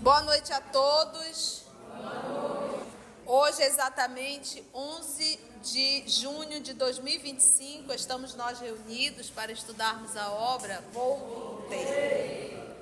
Boa noite a todos. Hoje, exatamente 11 de junho de 2025, estamos nós reunidos para estudarmos a obra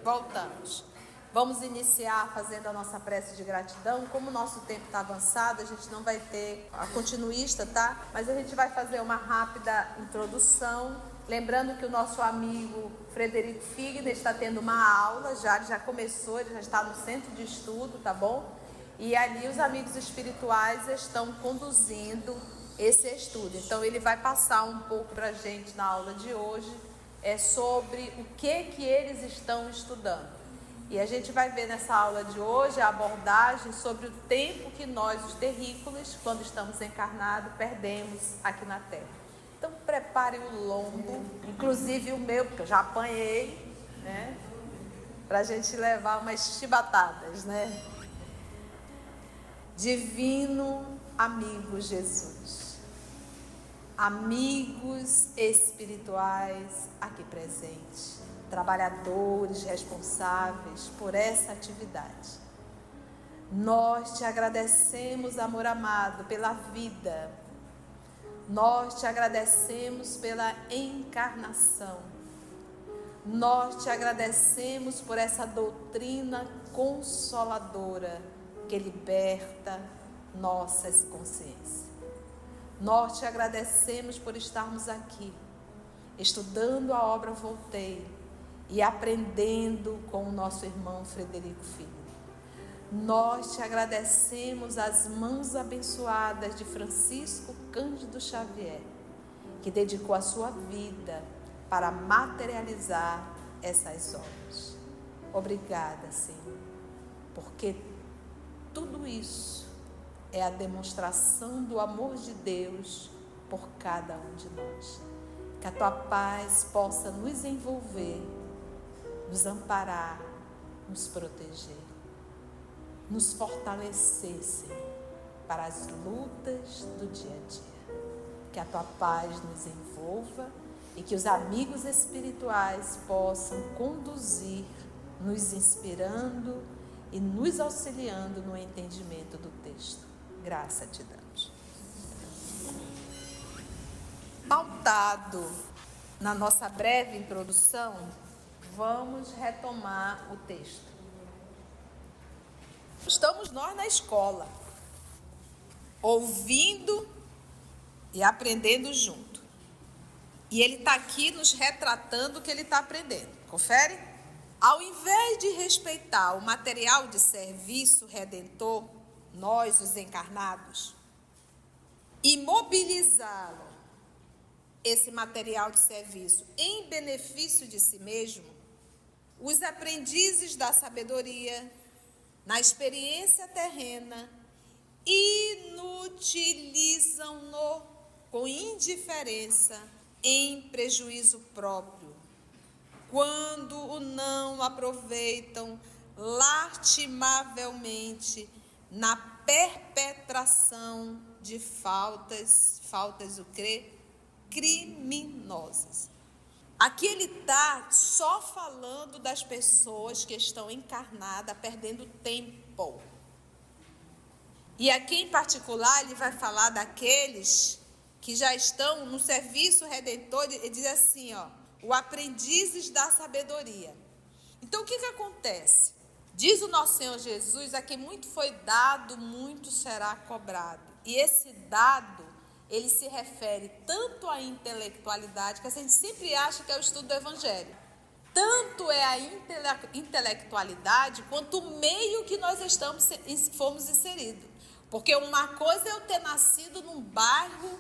Voltamos. Vamos iniciar fazendo a nossa prece de gratidão. Como o nosso tempo está avançado, a gente não vai ter a continuista, tá? Mas a gente vai fazer uma rápida introdução. Lembrando que o nosso amigo Frederico Figner está tendo uma aula, já começou, ele já está no centro de estudo, tá bom? E ali os amigos espirituais estão conduzindo esse estudo. Então ele vai passar um pouco para a gente na aula de hoje sobre o que eles estão estudando. E a gente vai ver nessa aula de hoje a abordagem sobre o tempo que nós, os terrícolas, quando estamos encarnados, perdemos aqui na Terra. Então preparem o lombo, inclusive o meu, porque eu já apanhei, né? Para a gente levar umas chibatadas, né? Divino amigo Jesus, amigos espirituais aqui presentes, trabalhadores responsáveis por essa atividade, nós te agradecemos, amor amado, pela vida, nós te agradecemos pela encarnação, nós te agradecemos por essa doutrina consoladora que liberta nossas consciências. Nós te agradecemos por estarmos aqui, estudando a obra Voltei e aprendendo com o nosso irmão Frederico Figner. Nós te agradecemos as mãos abençoadas de Francisco Cândido Xavier, que dedicou a sua vida para materializar essas obras. Obrigada, Senhor, porque tudo isso é a demonstração do amor de Deus por cada um de nós. Que a tua paz possa nos envolver, nos amparar, nos proteger, nos fortalecer, Senhor, para as lutas do dia a dia. Que a tua paz nos envolva e que os amigos espirituais possam conduzir, nos inspirando e nos auxiliando no entendimento do texto. Graça te damos. Pautado na nossa breve introdução, vamos retomar o texto. Estamos nós na escola, ouvindo e aprendendo junto. E ele está aqui nos retratando o que ele está aprendendo. Confere? Ao invés de respeitar o material de serviço redentor, nós, os encarnados, e mobilizá-lo, esse material de serviço, em benefício de si mesmo, os aprendizes da sabedoria, na experiência terrena, inutilizam-no com indiferença, em prejuízo próprio, quando o não aproveitam lastimavelmente na perpetração de faltas o quê? Criminosas. Aqui ele está só falando das pessoas que estão encarnadas, perdendo tempo. E aqui em particular ele vai falar daqueles que já estão no serviço redentor. Ele diz assim, o aprendizes da sabedoria. Então o que acontece? Diz o nosso Senhor Jesus, a quem muito foi dado, muito será cobrado. E esse dado, ele se refere tanto à intelectualidade, que a gente sempre acha que é o estudo do Evangelho. Tanto é a intelectualidade, quanto o meio que nós fomos inseridos. Porque uma coisa é eu ter nascido num bairro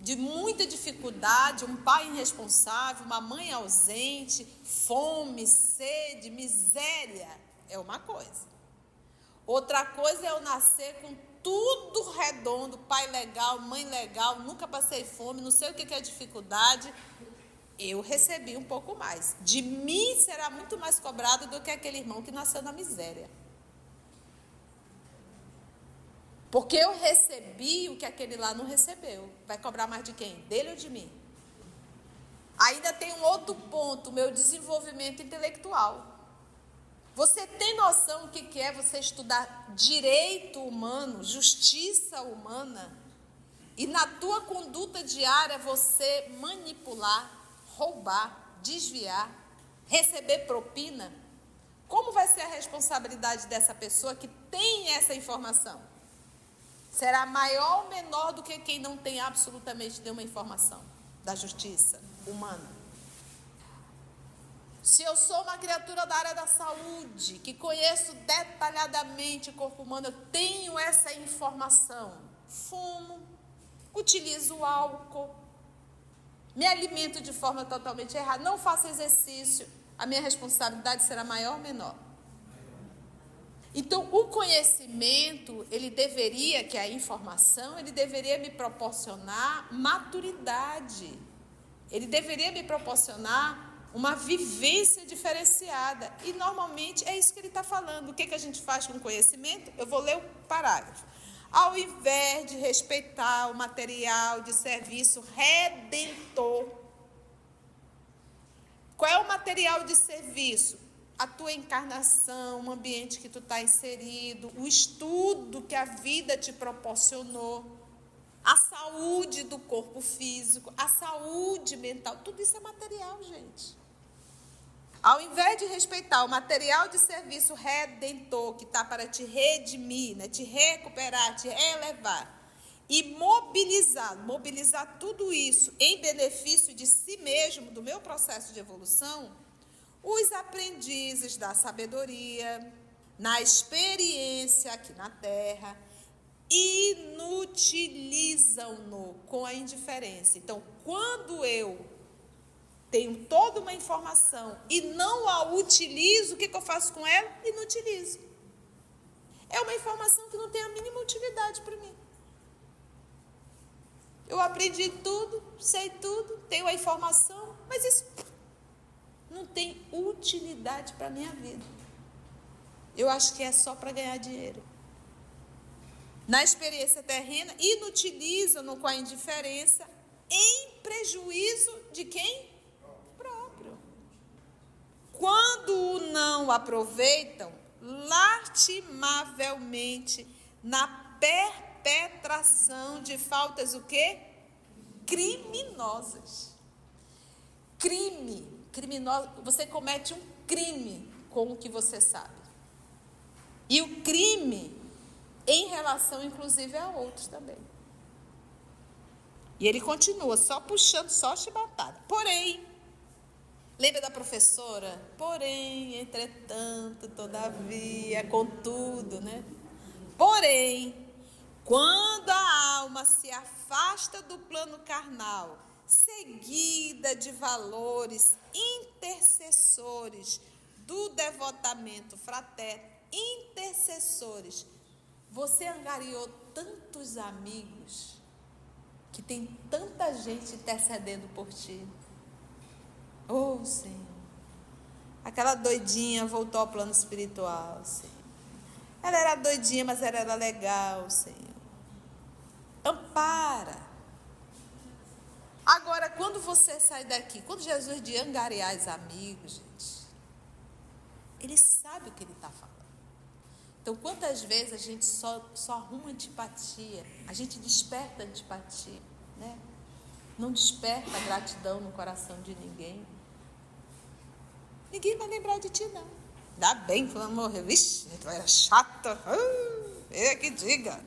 de muita dificuldade, um pai irresponsável, uma mãe ausente, fome, sede, miséria, é uma coisa. Outra coisa é eu nascer com tudo redondo, pai legal, mãe legal, nunca passei fome, não sei o que é dificuldade, eu recebi um pouco mais. De mim será muito mais cobrado do que aquele irmão que nasceu na miséria. Porque eu recebi o que aquele lá não recebeu. Vai cobrar mais de quem? Dele ou de mim? Ainda tem um outro ponto, meu desenvolvimento intelectual. Você tem noção do que é você estudar direito humano, justiça humana, e na tua conduta diária você manipular, roubar, desviar, receber propina? Como vai ser a responsabilidade dessa pessoa que tem essa informação? Será maior ou menor do que quem não tem absolutamente nenhuma informação da justiça humana? Se eu sou uma criatura da área da saúde, que conheço detalhadamente o corpo humano, eu tenho essa informação, fumo, utilizo álcool, me alimento de forma totalmente errada, não faço exercício, a minha responsabilidade será maior ou menor? Então, o conhecimento, ele deveria, que é a informação, ele deveria me proporcionar maturidade. Ele deveria me proporcionar uma vivência diferenciada. E, normalmente, é isso que ele está falando. O que a gente faz com o conhecimento? Eu vou ler o parágrafo. Ao invés de respeitar o material de serviço redentor. Qual é o material de serviço? A tua encarnação, o ambiente que tu está inserido, o estudo que a vida te proporcionou, a saúde do corpo físico, a saúde mental, tudo isso é material, gente. Ao invés de respeitar o material de serviço redentor, que está para te redimir, né, te recuperar, te elevar, e mobilizar tudo isso em benefício de si mesmo, do meu processo de evolução, os aprendizes da sabedoria, na experiência aqui na Terra, inutilizam-no com a indiferença. Então, quando eu tenho toda uma informação e não a utilizo, o que eu faço com ela? Inutilizo. É uma informação que não tem a mínima utilidade para mim. Eu aprendi tudo, sei tudo, tenho a informação, mas isso não tem utilidade para a minha vida. Eu acho que é só para ganhar dinheiro. Na experiência terrena, inutilizam-no com a indiferença, em prejuízo de quem? Próprio. Quando o não aproveitam, lastimavelmente, na perpetração de faltas o quê? Criminosas. Criminoso, você comete um crime com o que você sabe. E o crime em relação, inclusive, a outros também. E ele continua, só puxando, só chibatada. Porém, lembra da professora? Porém, entretanto, todavia, contudo, né? Porém, quando a alma se afasta do plano carnal, seguida de valores intercessores do devotamento fraterno, intercessores. Você angariou tantos amigos, que tem tanta gente intercedendo por ti. Oh, Senhor. Aquela doidinha voltou ao plano espiritual, Senhor. Ela era doidinha, mas ela era legal, Senhor. Ampara. Agora, quando você sai daqui, quando Jesus diz angariar os amigos, gente, ele sabe o que ele está falando. Então, quantas vezes a gente só arruma antipatia, a gente desperta antipatia, né? Não desperta gratidão no coração de ninguém. Ninguém vai lembrar de ti, não. Ainda bem que ela morreu. Vixe, tu era chata. Que diga.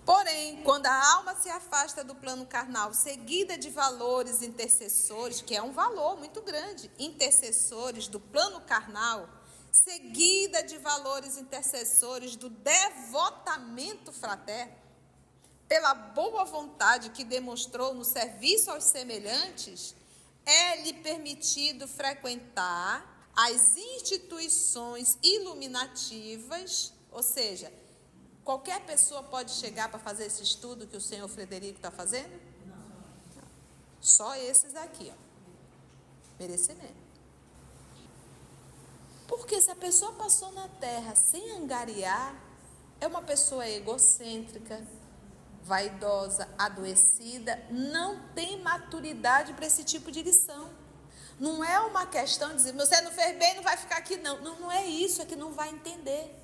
Porém, quando a alma se afasta do plano carnal, seguida de valores intercessores, que é um valor muito grande, intercessores do plano carnal, seguida de valores intercessores do devotamento fraterno, pela boa vontade que demonstrou no serviço aos semelhantes, é-lhe permitido frequentar as instituições iluminativas, ou seja, qualquer pessoa pode chegar para fazer esse estudo que o senhor Frederico está fazendo? Não. Só esses aqui, merecimento. Porque se a pessoa passou na Terra sem angariar, é uma pessoa egocêntrica, vaidosa, adoecida, não tem maturidade para esse tipo de lição. Não é uma questão de dizer, você não fez bem, não vai ficar aqui, não. Não é isso, é que não vai entender.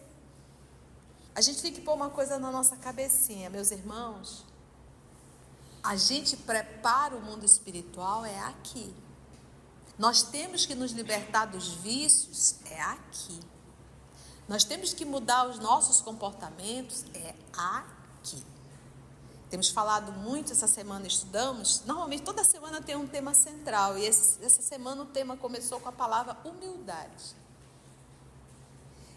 A gente tem que pôr uma coisa na nossa cabecinha, meus irmãos. A gente prepara o mundo espiritual aqui. Nós temos que nos libertar dos vícios aqui. Nós temos que mudar os nossos comportamentos aqui. Temos falado muito essa semana, estudamos. Normalmente toda semana tem um tema central. E essa semana o tema começou com a palavra humildade.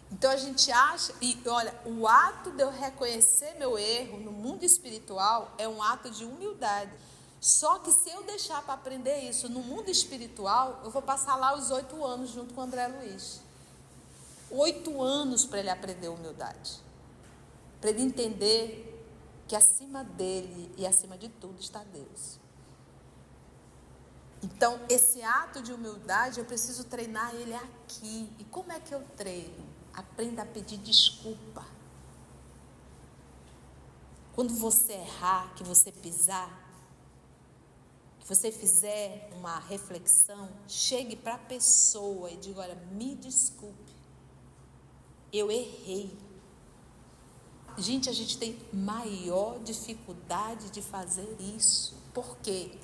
Então a gente acha, e olha, o ato de eu reconhecer meu erro no mundo espiritual é um ato de humildade. Só que se eu deixar para aprender isso no mundo espiritual, eu vou passar lá os 8 anos junto com o André Luiz. 8 anos para ele aprender humildade. Para ele entender que acima dele e acima de tudo está Deus. Então, esse ato de humildade, eu preciso treinar ele aqui. E como é que eu treino? Aprenda a pedir desculpa. Quando você errar, que você pisar, que você fizer uma reflexão, chegue para a pessoa e diga, olha, me desculpe, eu errei. Gente, a gente tem maior dificuldade de fazer isso. Por quê?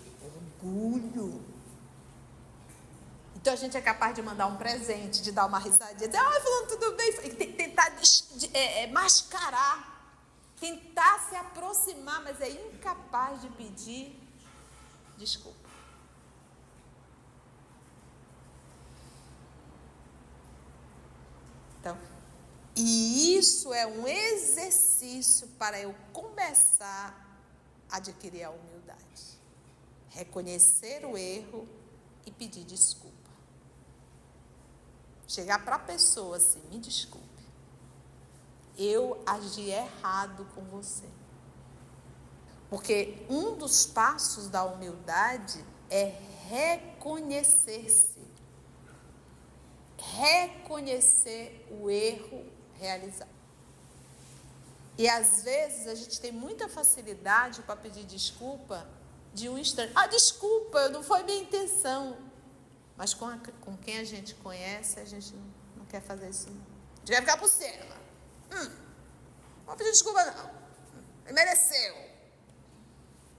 Orgulho. Então a gente é capaz de mandar um presente, de dar uma risadinha, dizer, falando tudo bem, tentar mascarar, tentar se aproximar, mas é incapaz de pedir desculpa. Então, e isso é um exercício para eu começar a adquirir a humildade. Reconhecer o erro e pedir desculpa. Chegar para a pessoa assim, me desculpe. Eu agi errado com você. Porque um dos passos da humildade é reconhecer-se. Reconhecer o erro realizado. E às vezes a gente tem muita facilidade para pedir desculpa de um instante. Desculpa, não foi minha intenção. Mas com quem a gente conhece, a gente não quer fazer isso. A gente vai ficar por cima. Não vou pedir desculpa, não. Ele mereceu.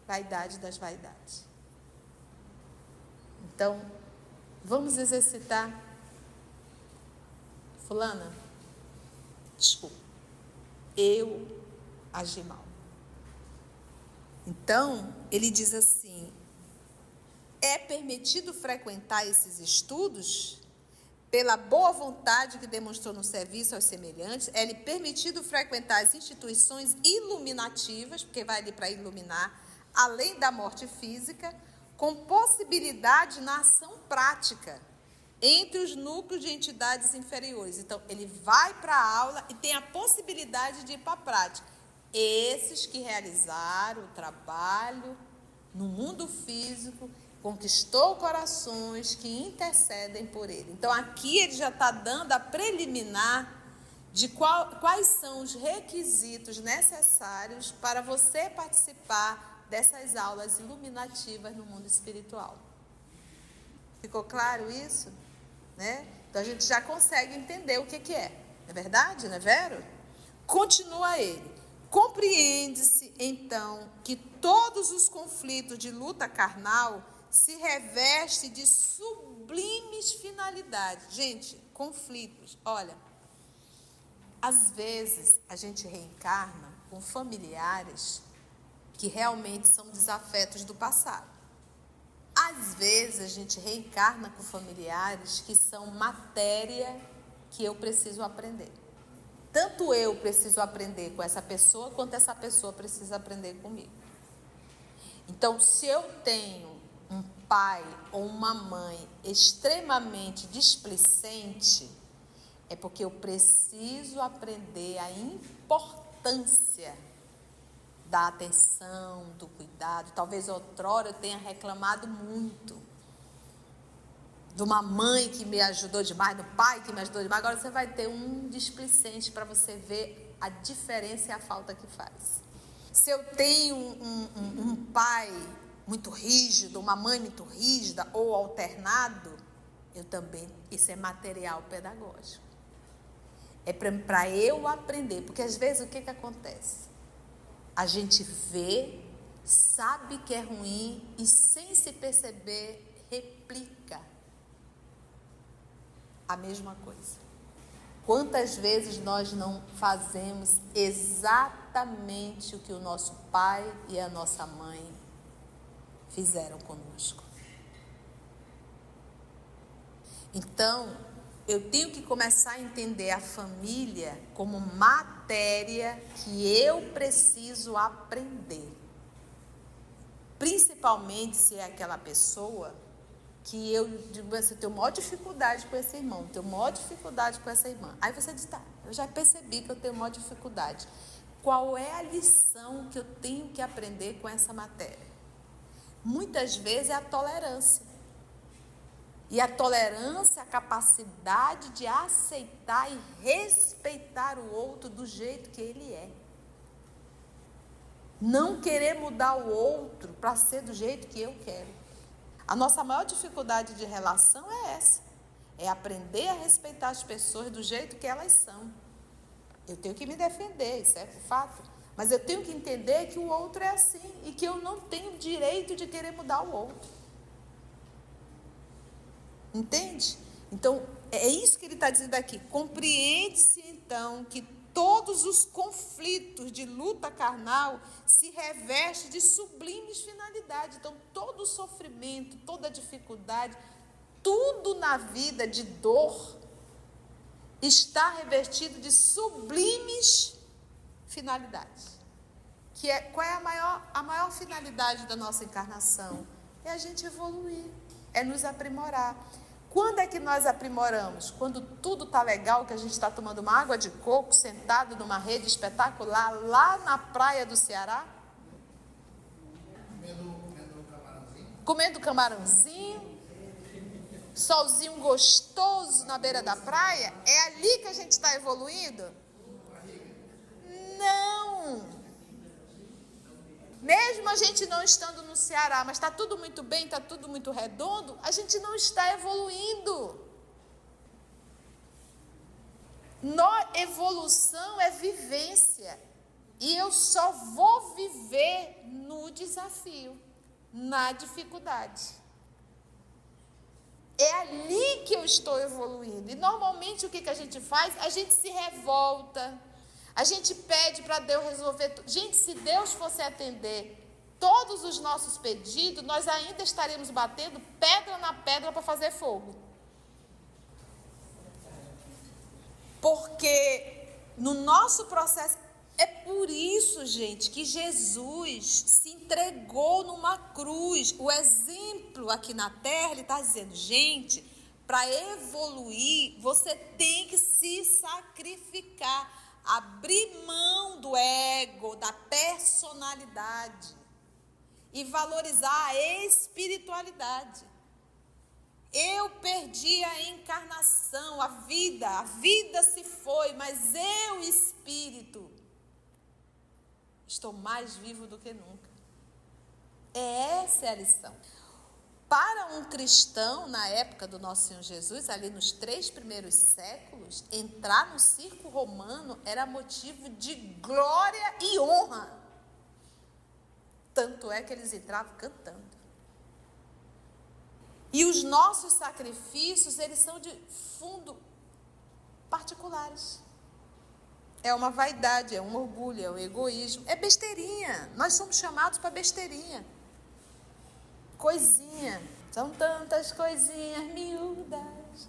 Vaidade das vaidades. Então, vamos exercitar. Fulana, desculpa, eu agi mal. Então, ele diz assim, é permitido frequentar esses estudos pela boa vontade que demonstrou no serviço aos semelhantes, é-lhe permitido frequentar as instituições iluminativas, porque vai ali para iluminar, além da morte física, com possibilidade na ação prática, entre os núcleos de entidades inferiores. Então, ele vai para a aula e tem a possibilidade de ir para a prática. Esses que realizaram o trabalho no mundo físico, conquistou corações que intercedem por ele. Então, aqui ele já está dando a preliminar de quais são os requisitos necessários para você participar dessas aulas iluminativas no mundo espiritual. Ficou claro isso? Né? Então, a gente já consegue entender o que é. Não é verdade, não é vero? Continua ele. Compreende-se, então, que todos os conflitos de luta carnal se revestem de sublimes finalidades. Gente, conflitos. Olha, às vezes a gente reencarna com familiares que realmente são desafetos do passado. Às vezes a gente reencarna com familiares que são matéria que eu preciso aprender. Tanto eu preciso aprender com essa pessoa, quanto essa pessoa precisa aprender comigo. Então, se eu tenho um pai ou uma mãe extremamente displicente, é porque eu preciso aprender a importância da atenção, do cuidado. Talvez outrora eu tenha reclamado muito de uma mãe que me ajudou demais, do pai que me ajudou demais. Agora você vai ter um displicente para você ver a diferença e a falta que faz. Se eu tenho um pai muito rígido, uma mãe muito rígida ou alternado, eu também, isso é material pedagógico. É para eu aprender, porque às vezes o que acontece? A gente vê, sabe que é ruim e sem se perceber, replica a mesma coisa. Quantas vezes nós não fazemos exatamente o que o nosso pai e a nossa mãe fizeram conosco? Então, eu tenho que começar a entender a família como matéria que eu preciso aprender. Principalmente se é aquela pessoa que eu digo assim, eu tenho maior dificuldade com esse irmão, tenho maior dificuldade com essa irmã. Aí você diz, tá, eu já percebi que eu tenho maior dificuldade. Qual é a lição que eu tenho que aprender com essa matéria? Muitas vezes é a tolerância. E a tolerância é a capacidade de aceitar e respeitar o outro do jeito que ele é. Não querer mudar o outro para ser do jeito que eu quero. A nossa maior dificuldade de relação é essa. É aprender a respeitar as pessoas do jeito que elas são. Eu tenho que me defender, isso é fato. Mas eu tenho que entender que o outro é assim e que eu não tenho direito de querer mudar o outro. Entende? Então, é isso que ele está dizendo aqui. Compreende-se, então, que todos os conflitos de luta carnal se revestem de sublimes finalidades. Então, todo o sofrimento, toda a dificuldade, tudo na vida de dor está revestido de sublimes finalidades. Qual é a maior finalidade da nossa encarnação? É a gente evoluir, é nos aprimorar. Quando é que nós aprimoramos? Quando tudo está legal, que a gente está tomando uma água de coco, sentado numa rede espetacular, lá na praia do Ceará? Comendo camarãozinho, solzinho gostoso na beira da praia. É ali que a gente está evoluindo? Não! Mesmo a gente não estando no Ceará, mas está tudo muito bem, está tudo muito redondo, a gente não está evoluindo. Evolução é vivência. E eu só vou viver no desafio, na dificuldade. É ali que eu estou evoluindo. E normalmente o que a gente faz? A gente se revolta. A gente pede para Deus resolver tudo. Gente, se Deus fosse atender todos os nossos pedidos, nós ainda estaríamos batendo pedra na pedra para fazer fogo. Porque no nosso processo, é por isso, gente, que Jesus se entregou numa cruz. O exemplo aqui na terra, ele está dizendo, gente, para evoluir, você tem que se sacrificar. Abrir mão do ego, da personalidade e valorizar a espiritualidade. Eu perdi a encarnação, a vida se foi, mas eu, espírito, estou mais vivo do que nunca. Essa é a lição. Para um cristão, na época do nosso Senhor Jesus, ali nos 3 primeiros séculos, entrar no circo romano era motivo de glória e honra. Tanto é que eles entravam cantando. E os nossos sacrifícios, eles são de fundo particulares. É uma vaidade, é um orgulho, é um egoísmo, é besteirinha. Nós somos chamados para besteirinha. Coisinha, são tantas coisinhas miúdas.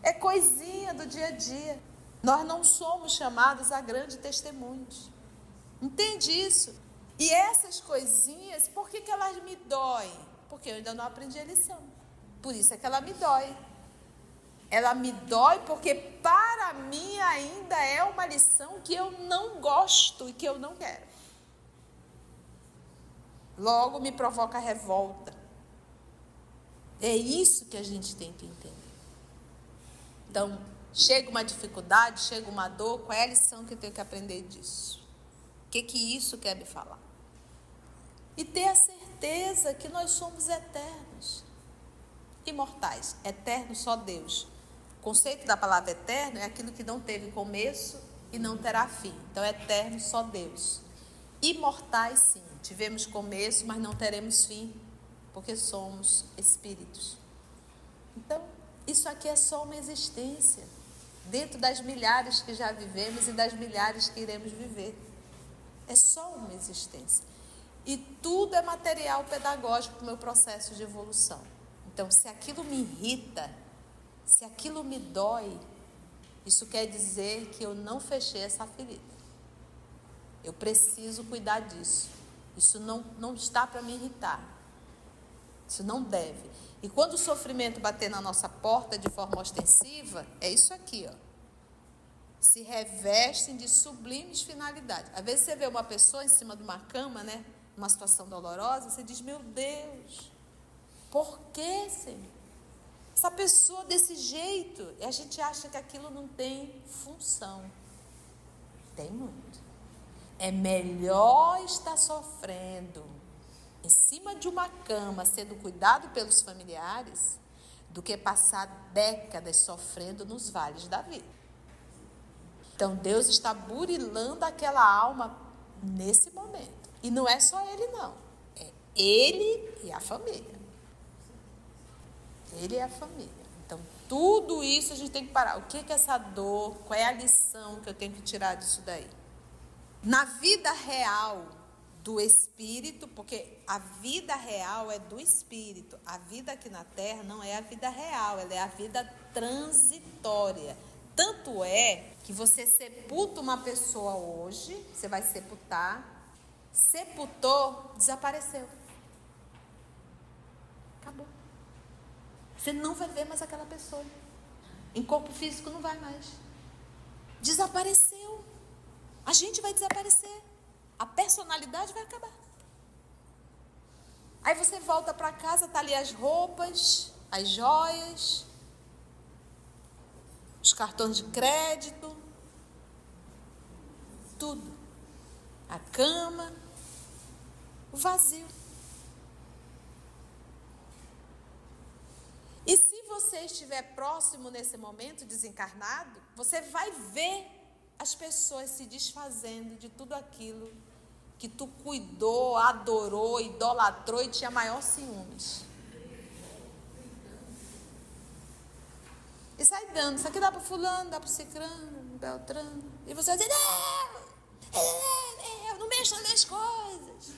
É coisinha do dia a dia. Nós não somos chamados a grandes testemunhos. Entende isso? E essas coisinhas, por que elas me doem? Porque eu ainda não aprendi a lição. Por isso é que ela me dói. Ela me dói porque para mim ainda é uma lição que eu não gosto e que eu não quero. logo me provoca revolta. É isso que a gente tem que entender. Então, chega uma dificuldade, chega uma dor, qual é a lição que eu tenho que aprender disso? O que isso quer me falar? E ter a certeza que nós somos eternos, imortais, eterno só Deus. O conceito da palavra eterno é aquilo que não teve começo e não terá fim. Então, eterno só Deus. Imortais, sim, tivemos começo, mas não teremos fim, porque somos espíritos. Então, isso aqui é só uma existência, dentro das milhares que já vivemos e das milhares que iremos viver. É só uma existência. E tudo é material pedagógico para o meu processo de evolução. Então, se aquilo me irrita, se aquilo me dói, isso quer dizer que eu não fechei essa ferida. Eu preciso cuidar disso. Isso não está para me irritar. Isso não deve. E quando o sofrimento bater na nossa porta de forma ostensiva, é isso aqui, ó. Se revestem de sublimes finalidades. Às vezes você vê uma pessoa em cima de uma cama, né? Uma situação dolorosa, você diz, meu Deus, por que, Senhor? Essa pessoa desse jeito, e a gente acha que aquilo não tem função. Tem muito. É melhor estar sofrendo em cima de uma cama, sendo cuidado pelos familiares, do que passar décadas sofrendo nos vales da vida. Então, Deus está burilando aquela alma nesse momento. E não é só ele, não. É ele e a família. Ele e a família. Então, tudo isso a gente tem que parar. O que é essa dor? Qual é a lição que eu tenho que tirar disso daí? Na vida real do espírito, porque a vida real é do espírito. A vida aqui na Terra não é a vida real, ela é a vida transitória. Tanto é que você sepulta uma pessoa hoje, você vai sepultar, sepultou, desapareceu. Acabou. Você não vai ver mais aquela pessoa. Em corpo físico não vai mais. Desapareceu. A gente vai desaparecer. A personalidade vai acabar. Aí você volta para casa, tá ali as roupas, as joias, os cartões de crédito, tudo. A cama, o vazio. E se você estiver próximo nesse momento, desencarnado, você vai ver as pessoas se desfazendo de tudo aquilo que tu cuidou, adorou, idolatrou e tinha maior ciúmes. E sai dando, isso aqui dá para fulano, dá para cicrano, beltrano. E você vai dizer, eu não mexo nas minhas coisas.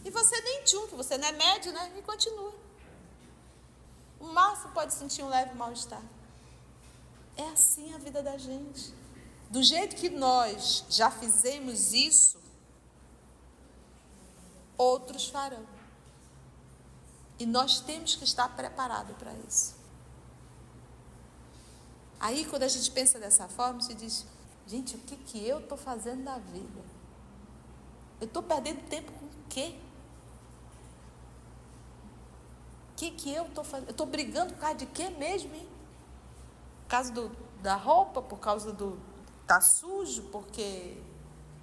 E você nem tchum, que você não é médio, né? E continua. O máximo pode sentir um leve mal-estar. É assim a vida da gente. Do jeito que nós já fizemos isso, outros farão. E nós temos que estar preparados para isso. Aí, quando a gente pensa dessa forma, se diz, gente, o que eu estou fazendo da vida? Eu estou perdendo tempo com o quê? O que eu estou fazendo? Eu estou brigando por causa de quê mesmo, hein? Por causa da roupa, por causa do... Tá sujo, porque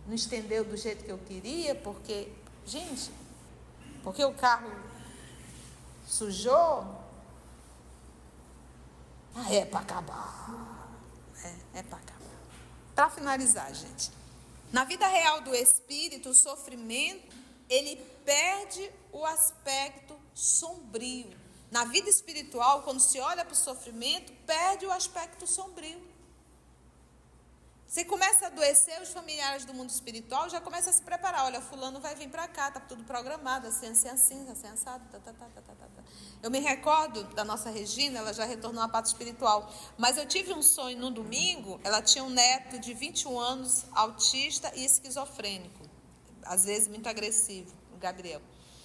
não estendeu do jeito que eu queria, porque... Gente, porque o carro sujou? Ah, é para acabar. É para acabar. Para finalizar, gente. Na vida real do espírito, o sofrimento, ele perde o aspecto sombrio. Na vida espiritual, quando se olha para o sofrimento, perde o aspecto sombrio. Você começa a adoecer, os familiares do mundo espiritual já começam a se preparar. Olha, fulano vai vir para cá, está tudo programado, assim, assado. Eu me recordo da nossa Regina, ela já retornou à pátria espiritual. Mas eu tive um sonho no domingo, ela tinha um neto de 21 anos, autista e esquizofrênico. Às vezes muito agressivo, o Gabriel.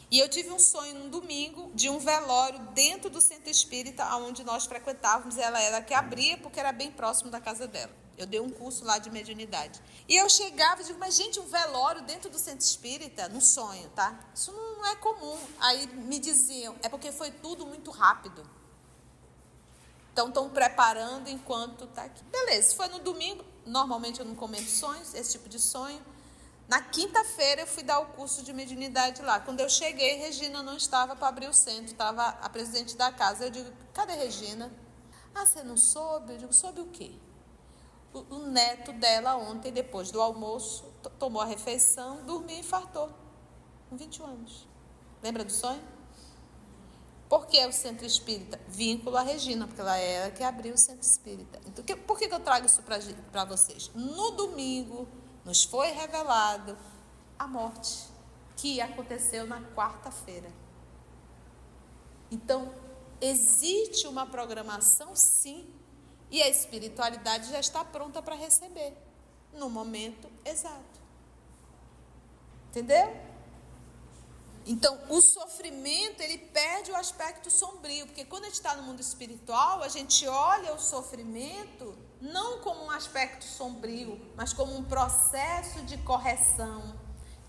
E eu tive um sonho no domingo de um velório dentro do centro espírita, onde nós frequentávamos. Ela era a que abria, porque era bem próximo da casa dela. Eu dei um curso lá de mediunidade. E eu chegava e digo, mas gente, um velório dentro do centro espírita, num sonho, tá? Isso não é comum. Aí me diziam, é porque foi tudo muito rápido. Então, estão preparando enquanto está aqui. Beleza, foi no domingo. Normalmente eu não comento sonhos, esse tipo de sonho. Na quinta-feira eu fui dar o curso de mediunidade lá. Quando eu cheguei, Regina não estava para abrir o centro, estava a presidente da casa. Eu digo, cadê Regina? Ah, você não soube? Eu digo, soube o quê? O neto dela ontem, depois do almoço, tomou a refeição, dormiu e infartou. Com 21 anos. Lembra do sonho? Por que o centro espírita? Vínculo à Regina, porque ela era que abriu o centro espírita. Então, por que eu trago isso para vocês? No domingo, nos foi revelado a morte, que aconteceu na quarta-feira. Então, existe uma programação, sim, e a espiritualidade já está pronta para receber, no momento exato. Entendeu? Então, o sofrimento, ele perde o aspecto sombrio, porque quando a gente está no mundo espiritual, a gente olha o sofrimento não como um aspecto sombrio, mas como um processo de correção,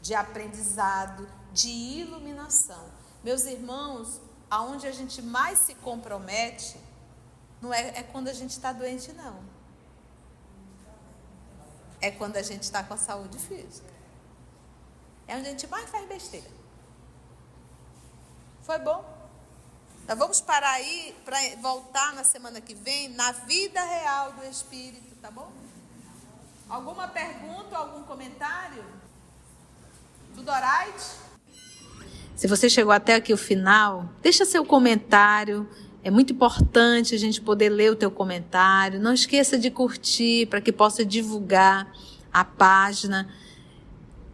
de aprendizado, de iluminação. Meus irmãos, aonde a gente mais se compromete, não é quando a gente está doente, não. É quando a gente está com a saúde física. É onde a gente mais faz besteira. Foi bom? Nós vamos parar aí para voltar na semana que vem na vida real do Espírito, tá bom? Alguma pergunta, algum comentário? Tudo alright? Se você chegou até aqui o final, deixa seu comentário. É muito importante a gente poder ler o teu comentário. Não esqueça de curtir para que possa divulgar a página.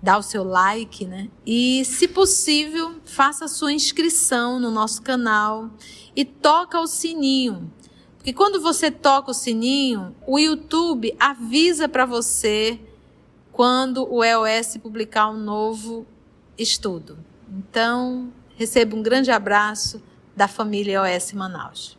Dá o seu like, né? E, se possível, faça a sua inscrição no nosso canal e toca o sininho. Porque quando você toca o sininho, o YouTube avisa para você quando o EOS publicar um novo estudo. Então, receba um grande abraço da família EOS Manaus.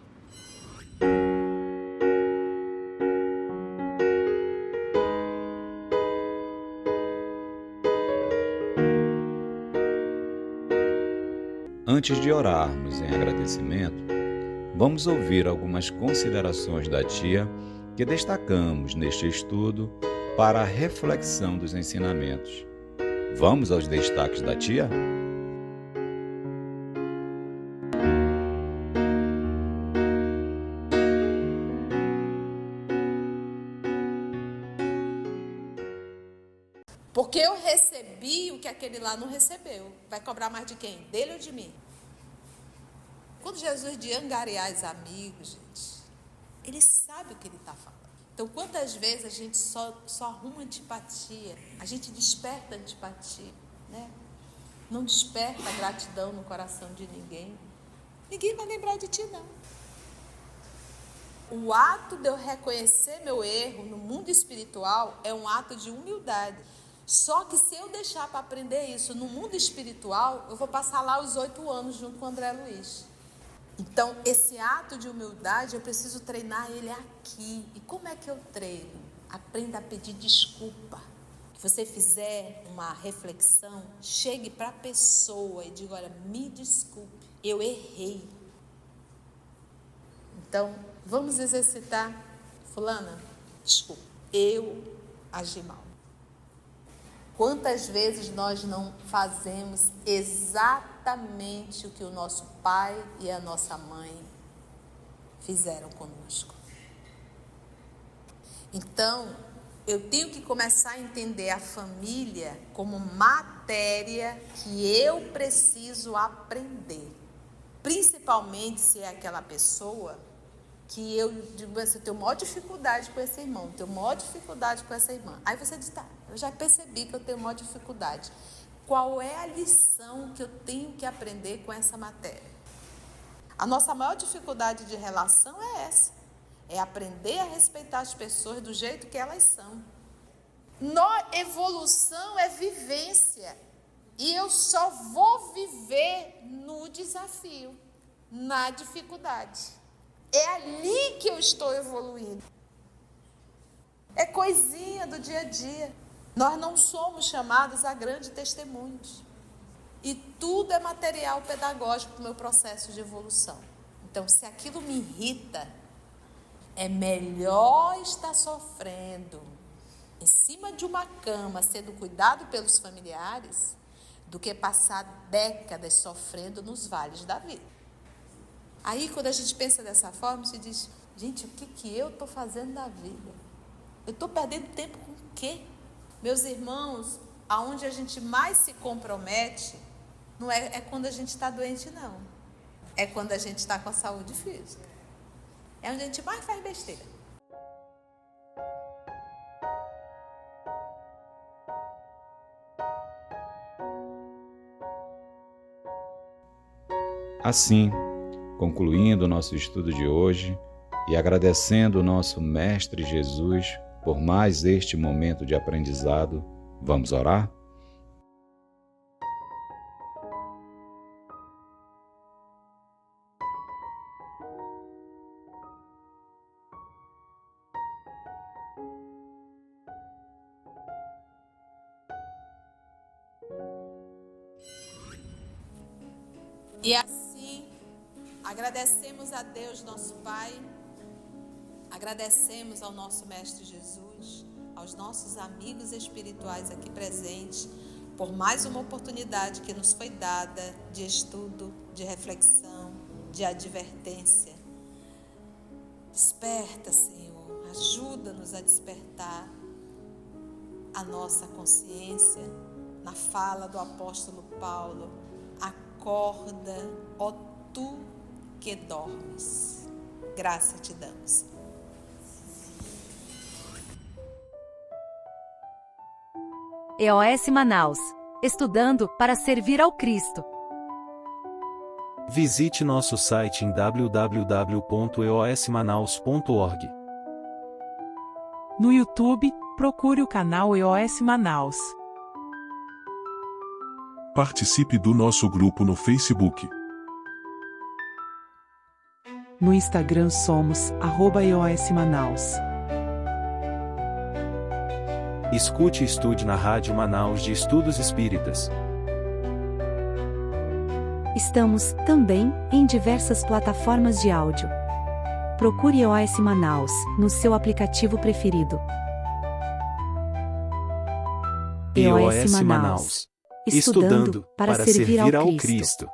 Antes de orarmos em agradecimento, vamos ouvir algumas considerações da tia que destacamos neste estudo para a reflexão dos ensinamentos. Vamos aos destaques da tia? Porque eu recebi o que aquele lá não recebeu. Vai cobrar mais de quem? Dele ou de mim? Quando Jesus diz angariar os amigos, gente, ele sabe o que ele está falando. Então, quantas vezes a gente só arruma antipatia, a gente desperta antipatia, né? Não desperta gratidão no coração de ninguém. Ninguém vai lembrar de ti, não. O ato de eu reconhecer meu erro no mundo espiritual é um ato de humildade. Só que se eu deixar para aprender isso no mundo espiritual, eu vou passar lá os 8 anos junto com o André Luiz. Então, esse ato de humildade, eu preciso treinar ele aqui. E como é que eu treino? Aprenda a pedir desculpa. Se você fizer uma reflexão, chegue para a pessoa e diga, olha, me desculpe, eu errei. Então, vamos exercitar. Fulana, desculpa, eu agi mal. Quantas vezes nós não fazemos exatamente o que o nosso pai e a nossa mãe fizeram conosco? Então, eu tenho que começar a entender a família como matéria que eu preciso aprender. Principalmente se é aquela pessoa que eu digo assim, eu tenho maior dificuldade com esse irmão, tenho maior dificuldade com essa irmã. Aí você diz, tá, eu já percebi que eu tenho maior dificuldade. Qual é a lição que eu tenho que aprender com essa matéria? A nossa maior dificuldade de relação é essa. É aprender a respeitar as pessoas do jeito que elas são. Evolução é vivência. E eu só vou viver no desafio, na dificuldade. É ali que eu estou evoluindo. É coisinha do dia a dia. Nós não somos chamados a grandes testemunhos. E tudo é material pedagógico para o meu processo de evolução. Então, se aquilo me irrita, é melhor estar sofrendo em cima de uma cama, sendo cuidado pelos familiares, do que passar décadas sofrendo nos vales da vida. Aí, quando a gente pensa dessa forma, se diz, gente, o que eu estou fazendo da vida? Eu estou perdendo tempo com o quê? Meus irmãos, aonde a gente mais se compromete, não é quando a gente está doente, não. É quando a gente está com a saúde física. É onde a gente mais faz besteira. Assim, concluindo o nosso estudo de hoje e agradecendo o nosso Mestre Jesus por mais este momento de aprendizado, vamos orar? E assim, agradecemos a Deus, nosso Pai, agradecemos ao nosso Mestre Jesus, aos nossos amigos espirituais aqui presentes, por mais uma oportunidade que nos foi dada de estudo, de reflexão, de advertência. Desperta, Senhor, ajuda-nos a despertar a nossa consciência na fala do apóstolo Paulo. Acorda, ó tu que dormes. Graça te damos. EOS Manaus. Estudando para servir ao Cristo. Visite nosso site em www.eosmanaus.org. No YouTube, procure o canal EOS Manaus. Participe do nosso grupo no Facebook. No Instagram somos @EOS Manaus. Escute e estude na Rádio Manaus de Estudos Espíritas. Estamos, também, em diversas plataformas de áudio. Procure EOS Manaus, no seu aplicativo preferido. EOS Manaus. Estudando para servir ao Cristo.